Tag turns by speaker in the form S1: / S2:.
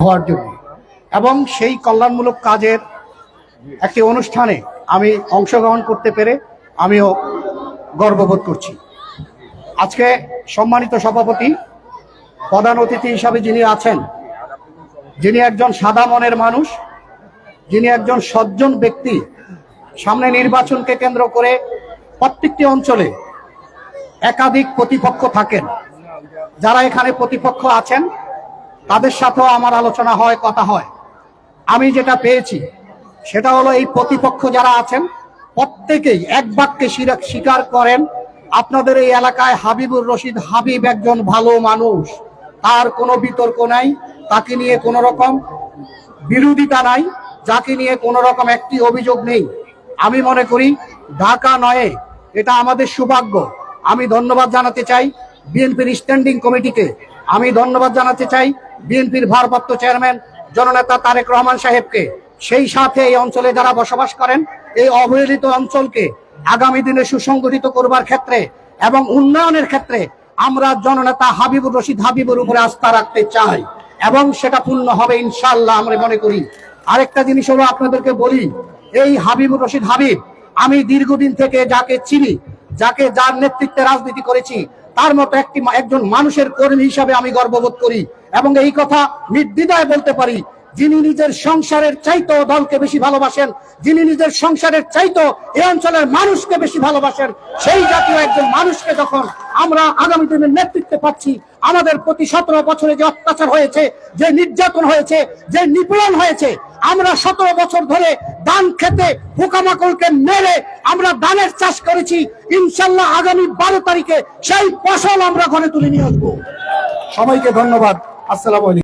S1: হওয়ার জন্য এবং সেই কল্যাণমূলক কাজের একটি অনুষ্ঠানে আমি অংশগ্রহণ করতে পেরে আমিও গর্ববোধ করছি। আজকে সম্মানিত সভাপতি, প্রধান অতিথি হিসাবে যিনি আছেন, যিনি একজন সাদা মনের মানুষ, যিনি একজন সজ্জন ব্যক্তি, সামনে নির্বাচনকে কেন্দ্র করে প্রত্যেকটি অঞ্চলে একাধিক প্রতিপক্ষ থাকেন। যারা এখানে প্রতিপক্ষ আছেন তাদের সাথেও আমার আলোচনা হয়, কথা হয়। আমি যেটা পেয়েছি সেটা হলো এই প্রতিপক্ষ যারা আছেন প্রত্যেকেই এক বাক্যে স্বীকার করেন আপনাদের এই এলাকায় হাবিবুর রশিদ হাবিব একজন ভালো মানুষ, তার কোনো বিতর্ক নাই, তাকে নিয়ে কোনো রকম বিরোধিতা নাই, যাকে নিয়ে কোনো রকম একটি অভিযোগ নেই। আমি মনে করি ঢাকা নয়, এটা আমাদের সৌভাগ্য। আমি ধন্যবাদ জানাতে চাই বিএনপির স্ট্যান্ডিং কমিটিকে, আমি ধন্যবাদ জানাতে চাই বিএনপির ভারপ্রাপ্ত চেয়ারম্যান জননেতা তারেক রহমান সাহেবকে, সেই সাথে এই অঞ্চলে যারা বসবাস করেন এই অবহেলিত অঞ্চলকে আগামী দিনে সুসংগঠিত করবার ক্ষেত্রে এবং উন্নয়নের ক্ষেত্রে আমরা জননেতা হাবিবুর রশিদ হাবিবের উপরে আস্থা রাখতে চাই এবং সেটা পূর্ণ হবে ইনশাআল্লাহ আমরা মনে করি। আরেকটা জিনিস হলো আপনাদেরকে বলি, এই হাবিবুর রশিদ হাবিব আমি দীর্ঘদিন থেকে যাকে চিনি, যার নেতৃত্বে রাজনীতি করেছি, তার মতো একজন মানুষের কর্মী হিসাবে আমি গর্ববোধ করি এবং এই কথা নির্দ্বিধায় বলতে পারি, যিনি নিজের সংসারের চাইতেও দলকে বেশি ভালোবাসেন, যিনি নিজের সংসারের চাইতেও এই অঞ্চলের মানুষকে বেশি ভালোবাসেন, সেই জাতীয় একজন মানুষকে যখন আমরা আগামী দিনের নেতৃত্বে পাচ্ছি, আমাদের প্রতি 17 বছরে যে অত্যাচার হয়েছে, যে নির্যাতন হয়েছে, যে নিপীড়ন হয়েছে, আমরা 17 বছর ধরে ধান খেতে পোকামাকড়কে মেরে আমরা ধানের চাষ করেছি। ইনশাল্লাহ আগামী 12 তারিখে সেই ফসল আমরা ঘরে তুলে নিয়ে আসবো। সবাইকে ধন্যবাদ। আসসালামু আলাইকুম।